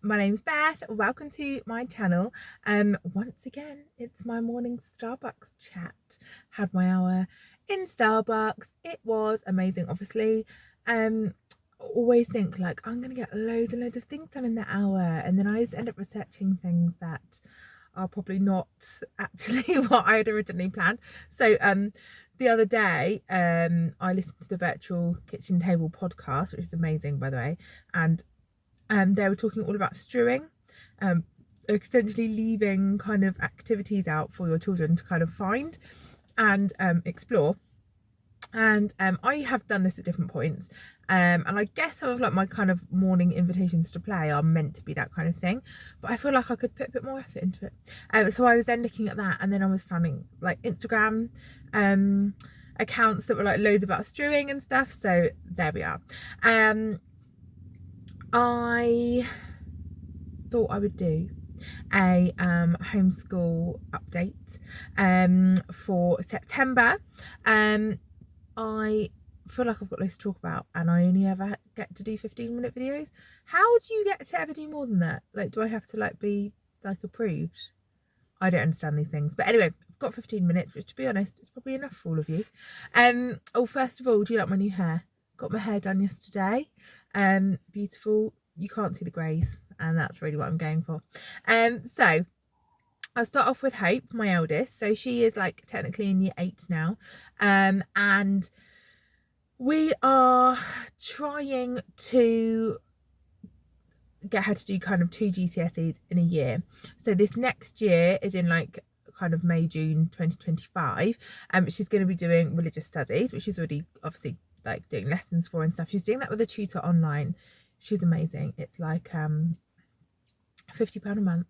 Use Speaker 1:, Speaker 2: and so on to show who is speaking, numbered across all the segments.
Speaker 1: My name's Beth. Welcome to my channel. Once again, it's my morning Starbucks chat. Had my hour in Starbucks. It was amazing, obviously. Always think like I'm gonna get loads and loads of things done in that hour, and then I just end up researching things that are probably not actually what I had originally planned. So the other day I listened to the Virtual Kitchen Table podcast, which is amazing, by the way, and they were talking all about strewing, essentially leaving kind of activities out for your children to kind of find and explore. And I have done this at different points, and I guess some of like my kind of morning invitations to play are meant to be that kind of thing, but I feel like I could put a bit more effort into it. So I was then looking at that, and then I was finding like Instagram accounts that were like loads about strewing and stuff. So there we are. I thought I would do a homeschool update for September. I feel like I've got loads to talk about, and I only ever get to do 15-minute videos. How do you get to ever do more than that? Like, do I have to like be like approved? I don't understand these things. But anyway, I've got 15 minutes, which to be honest, is probably enough for all of you. First of all, do you like my new hair? Got my hair done yesterday. Beautiful. You can't see the greys, and that's really what I'm going for. So I'll start off with Hope, my eldest. So she is like technically in year 8 now. And we are trying to get her to do kind of 2 GCSEs in a year. So this next year is in like kind of May, June 2025. She's going to be doing religious studies, which she's already obviously like doing lessons for and stuff. She's doing that with a tutor online. She's amazing. It's like £50 a month.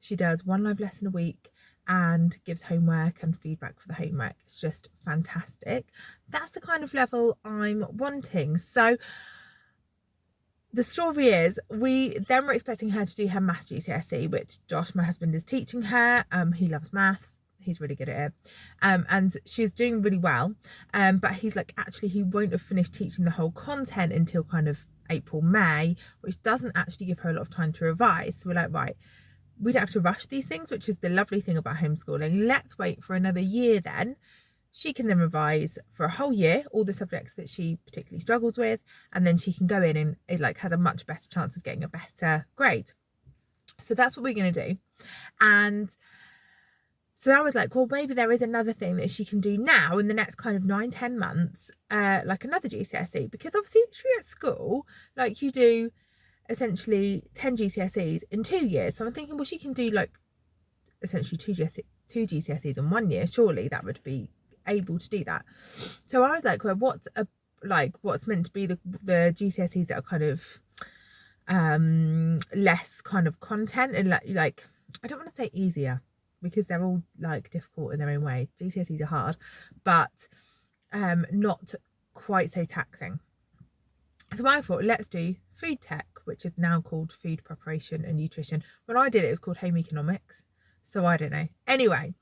Speaker 1: She does 1 live lesson a week and gives homework and feedback for the homework. It's just fantastic. That's the kind of level I'm wanting. So the story is, we then were expecting her to do her maths GCSE, which Josh, my husband, is teaching her. He loves maths. He's really good at it. And she's doing really well. But he's like, actually, he won't have finished teaching the whole content until kind of April, May, which doesn't actually give her a lot of time to revise. So we're like, right, we don't have to rush these things, which is the lovely thing about homeschooling. Let's wait for another year then. She can then revise for a whole year, all the subjects that she particularly struggles with, and then she can go in and it like has a much better chance of getting a better grade. So that's what we're going to do. And so I was like, well, maybe there is another thing that she can do now in the next kind of 9-10 months, like another GCSE, because obviously if you're at school, like you do essentially 10 GCSEs in 2 years. So I'm thinking, well, she can do like essentially two GCSEs in 1 year. Surely that would be able to do that. So I was like, well, what's meant to be the GCSEs that are kind of less kind of content and like I don't want to say easier, because they're all like difficult in their own way. GCSEs are hard, but not quite so taxing. So I thought, let's do food tech, which is now called food preparation and nutrition. When I did it, it was called home economics. So I don't know. Anyway,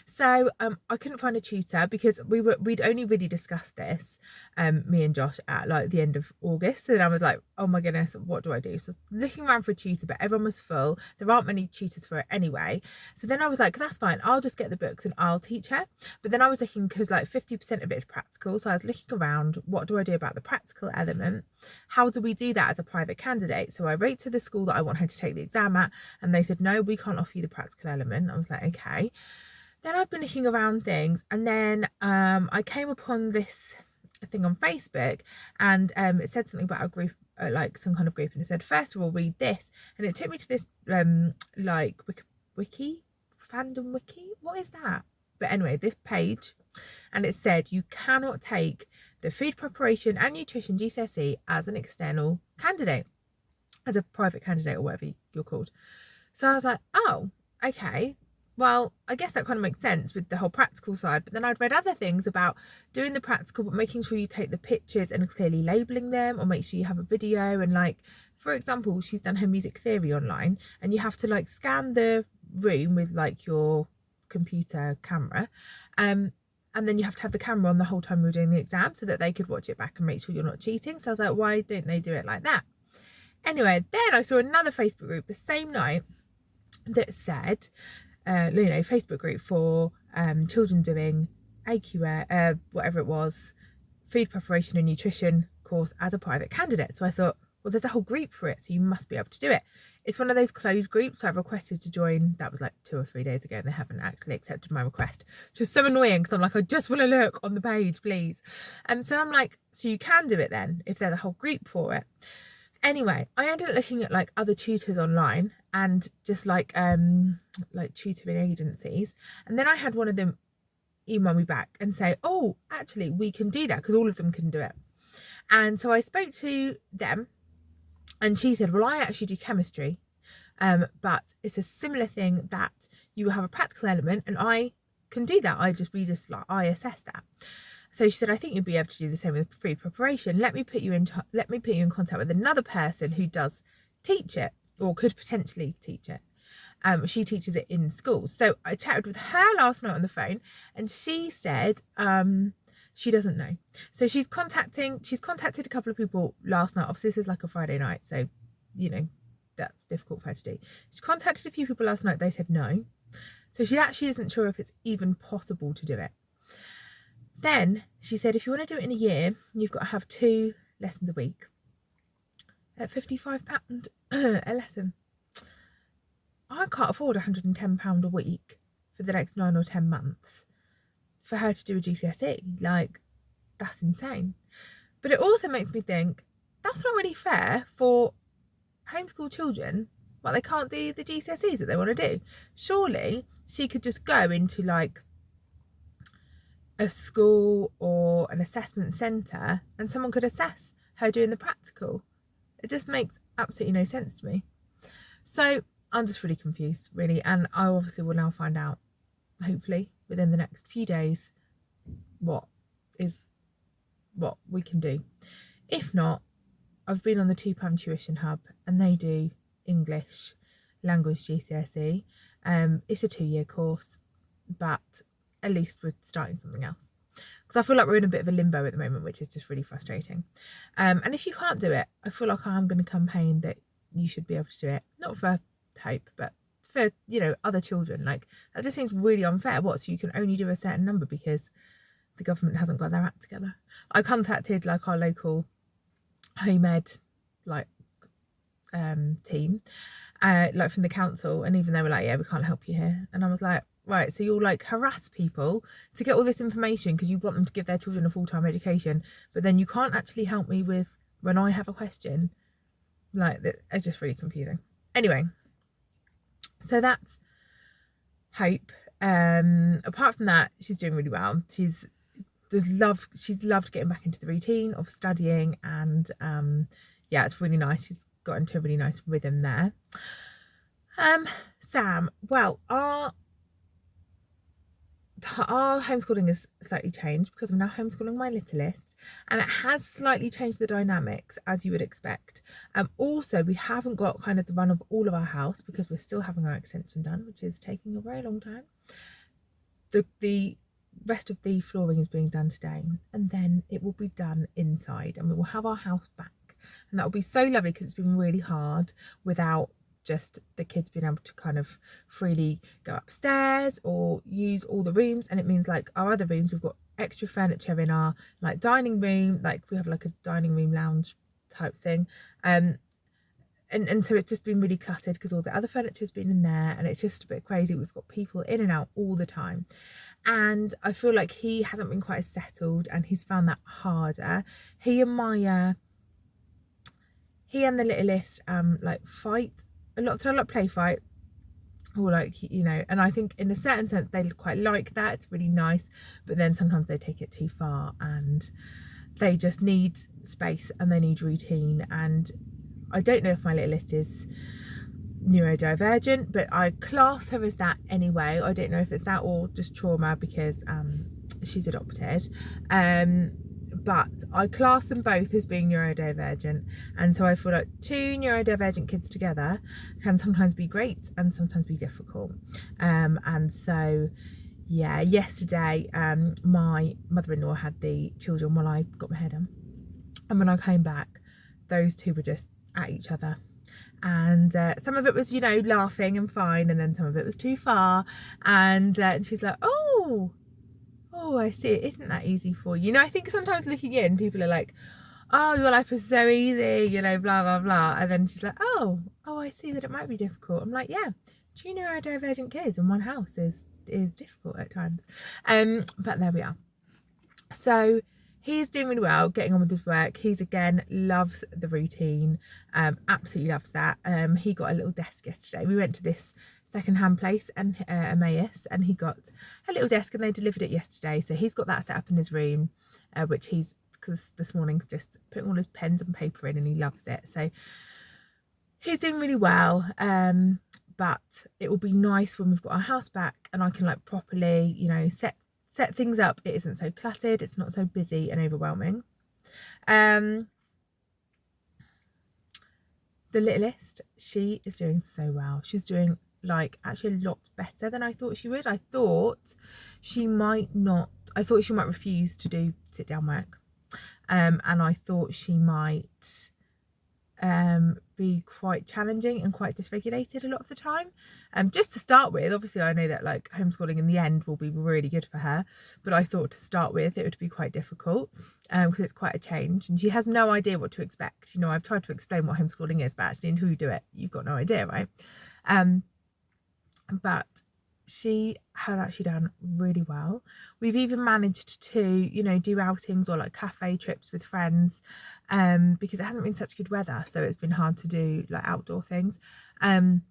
Speaker 1: so I couldn't find a tutor because we'd only really discussed this, me and Josh, at like the end of August. So then I was like, oh my goodness, what do I do? So I was looking around for a tutor, but everyone was full. There aren't many tutors for it anyway. So then I was like, that's fine. I'll just get the books and I'll teach her. But then I was looking, because like 50% of it is practical. So I was looking around, what do I do about the practical element? How do we do that as a private candidate? So I wrote to the school that I want her to take the exam at, and they said, no, we can't offer you the practical element. I was like, okay. Then I've been looking around things, and then I came upon this thing on Facebook, and it said something about a group, like some kind of group, and it said, first of all, read this, and it took me to this like wiki, fandom wiki. What is that? But anyway, this page, and it said you cannot take the food preparation and nutrition GCSE as an external candidate, as a private candidate, or whatever you're called. So I was like, oh, okay. Well, I guess that kind of makes sense with the whole practical side. But then I'd read other things about doing the practical, but making sure you take the pictures and clearly labeling them, or make sure you have a video. And like, for example, she's done her music theory online, and you have to like scan the room with like your computer camera. And then you have to have the camera on the whole time you're doing the exam, so that they could watch it back and make sure you're not cheating. So I was like, why don't they do it like that? Anyway, then I saw another Facebook group the same night that said, Facebook group for children doing AQA, whatever it was, food preparation and nutrition course as a private candidate. So I thought, well, there's a whole group for it, so you must be able to do it. It's one of those closed groups, so I've requested to join. That was like 2 or 3 days ago, and they haven't actually accepted my request, which was so annoying because I'm like, I just want to look on the page, please. And so I'm like, so you can do it then if there's a whole group for it. Anyway, I ended up looking at like other tutors online and just like tutoring agencies, and then I had one of them email me back and say, oh, actually we can do that because all of them can do it. And so I spoke to them, and she said, well, I actually do chemistry, but it's a similar thing that you will have a practical element, and I can do that. I assess that. So she said, I think you'll be able to do the same with food preparation. Let me put you in contact with another person who does teach it, or could potentially teach it. She teaches it in schools. So I chatted with her last night on the phone, and she said she doesn't know. So she's contacted a couple of people last night. Obviously this is like a Friday night, so that's difficult for her to do. She contacted a few people last night. They said no. So she actually isn't sure if it's even possible to do it. Then she said, if you want to do it in a year, you've got to have 2 lessons a week at £55 a lesson. I can't afford £110 a week for the next 9 or 10 months for her to do a GCSE. Like, that's insane. But it also makes me think, that's not really fair for homeschool children. Like, they can't do the GCSEs that they want to do. Surely she could just go into like a school or an assessment centre and someone could assess her doing the practical. It just makes absolutely no sense to me. So I'm just really confused, really, and I obviously will now find out, hopefully within the next few days, what we can do. If not, I've been on the £2 tuition hub, and they do English language GCSE. It's a 2-year course, but at least we're starting something else, because I feel like we're in a bit of a limbo at the moment, which is just really frustrating. And if you can't do it, I feel like I'm going to campaign that you should be able to do it, not for Hope, but for other children. Like, that just seems really unfair. So you can only do a certain number because the government hasn't got their act together? I contacted like our local home ed team, like from the council, and even they were like, yeah, we can't help you here. And I was like, right, so you'll like harass people to get all this information because you want them to give their children a full-time education, but then you can't actually help me with when I have a question. Like, it's just really confusing. Anyway, so that's Hope. Apart from that, she's doing really well. She's loved getting back into the routine of studying, and yeah, it's really nice. She's got into a really nice rhythm there. Sam, well, our homeschooling has slightly changed because I'm now homeschooling my littlest, and it has slightly changed the dynamics, as you would expect. Also, we haven't got kind of the run of all of our house because we're still having our extension done, which is taking a very long time. The rest of the flooring is being done today, and then it will be done inside, and we will have our house back, and that will be so lovely because it's been really hard without just the kids being able to kind of freely go upstairs or use all the rooms. And it means like our other rooms, we've got extra furniture in our like dining room, like we have like a dining room lounge type thing, and so it's just been really cluttered because all the other furniture's been in there, and it's just a bit crazy. We've got people in and out all the time, and I feel like he hasn't been quite as settled, and he's found that harder. He and the littlest like fight a lot, so like play fight, or like, and I think in a certain sense they quite like that. It's really nice, but then sometimes they take it too far and they just need space and they need routine. And I don't know if my littlest is neurodivergent, but I class her as that anyway. I don't know if it's that or just trauma because she's adopted, but I class them both as being neurodivergent, and so I feel like 2 neurodivergent kids together can sometimes be great and sometimes be difficult. And so yeah, yesterday my mother-in-law had the children while I got my hair done, and when I came back, those 2 were just at each other. And some of it was, you know, laughing and fine, and then some of it was too far. And she's like, oh, I see, it isn't that easy for you. You know, I think sometimes looking in, people are like, oh, your life is so easy, you know, blah, blah, blah. And then she's like, oh, I see that it might be difficult. I'm like, yeah, do you know neurodivergent kids in one house is difficult at times. But there we are. So he's doing really well, getting on with his work. He's again loves the routine, absolutely loves that. He got a little desk yesterday. We went to this secondhand place and Emmaus, and he got a little desk and they delivered it yesterday. So he's got that set up in his room, which because this morning's just putting all his pens and paper in, and he loves it. So he's doing really well. But it will be nice when we've got our house back and I can like properly, you know, set things up. It isn't so cluttered, it's not so busy and overwhelming. The littlest, she is doing so well. She's doing like actually a lot better than I thought she would. I thought she might refuse to do sit down work, and I thought she might be quite challenging and quite dysregulated a lot of the time. Just to start with, obviously I know that like homeschooling in the end will be really good for her, but I thought to start with it would be quite difficult because it's quite a change and she has no idea what to expect. You know, I've tried to explain what homeschooling is, but actually until you do it, you've got no idea, right? But she has actually done really well. We've even managed to, you know, do outings or like cafe trips with friends, because it hasn't been such good weather, so it's been hard to do like outdoor things. And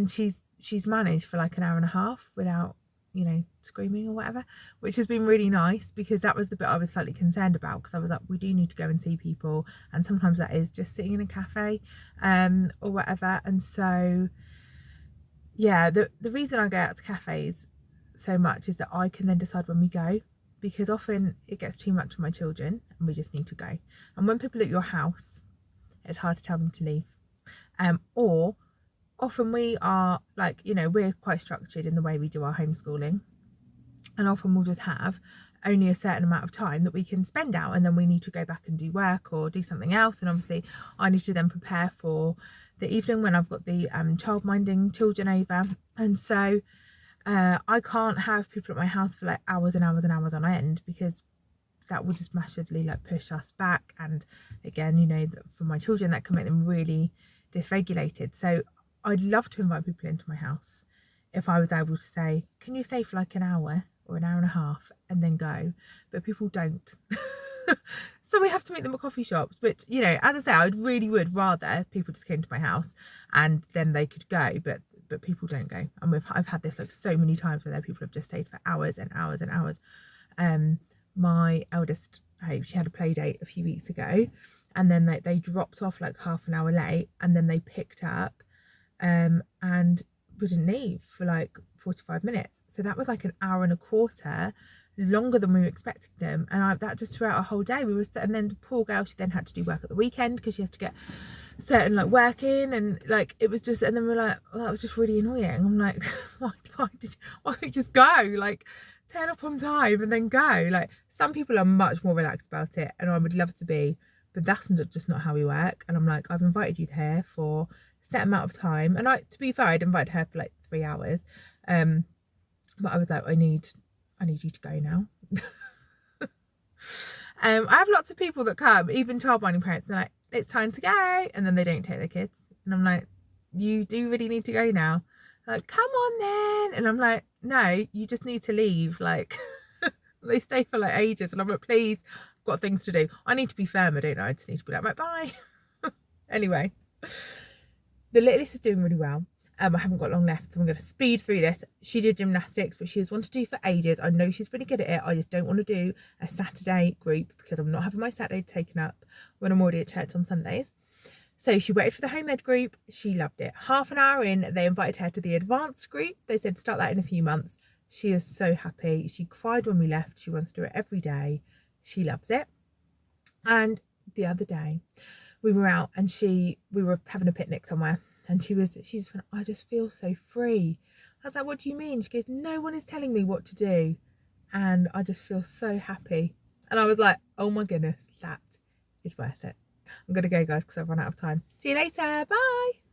Speaker 1: she's managed for like an hour and a half without, you know, screaming or whatever, which has been really nice, because that was the bit I was slightly concerned about, because I was like, we do need to go and see people, and sometimes that is just sitting in a cafe or whatever. And so yeah, the reason I go out to cafes so much is that I can then decide when we go, because often it gets too much for my children and we just need to go. And when people are at your house, it's hard to tell them to leave. Or often we are like, you know, we're quite structured in the way we do our homeschooling, and often we'll just have only a certain amount of time that we can spend out, and then we need to go back and do work or do something else. And obviously I need to then prepare for the evening when I've got the childminding children over, and so I can't have people at my house for like hours and hours and hours on end, because that will just massively like push us back. And again, you know, for my children that can make them really dysregulated. So I'd love to invite people into my house if I was able to say, can you stay for like an hour or an hour and a half and then go? But people don't. So we have to meet them at coffee shops, which, you know, as I say, I really would rather people just came to my house and then they could go, but people don't go. And I've had this like so many times where people have just stayed for hours and hours and hours. My eldest, she had a play date a few weeks ago, and then they dropped off like half an hour late, and then they picked up and wouldn't leave for like 45 minutes. So that was like an hour and a quarter longer than we were expecting them, and that just throughout our whole day and then the poor girl, she then had to do work at the weekend because she has to get certain like work in, and like it was just, and then we're like, well, that was just really annoying. I'm like, why don't you just go, like turn up on time and then go? Like some people are much more relaxed about it, and I would love to be, but that's just not how we work. And I'm like, I've invited you here for a set amount of time, and to be fair, I'd invited her for like 3 hours, but I was like, I need you to go now. I have lots of people that come, even childminding parents, and they're like, it's time to go, and then they don't take their kids, and I'm like, you do really need to go now? They're like, come on then, and I'm like, no, you just need to leave. Like they stay for like ages, and I'm like, please, I've got things to do. I need to be firm, I don't know, I just need to be like, bye. Anyway, the littlest is doing really well. I haven't got long left, so I'm going to speed through this. She did gymnastics, which she has wanted to do for ages. I know she's really good at it. I just don't want to do a Saturday group because I'm not having my Saturday taken up when I'm already at church on Sundays. So she waited for the home ed group. She loved it. Half an hour in, they invited her to the advanced group. They said start that in a few months. She is so happy. She cried when we left. She wants to do it every day. She loves it. And the other day we were out and we were having a picnic somewhere. And she just went, I just feel so free. I was like, what do you mean? She goes, no one is telling me what to do, and I just feel so happy. And I was like, oh my goodness, that is worth it. I'm going to go, guys, because I've run out of time. See you later. Bye.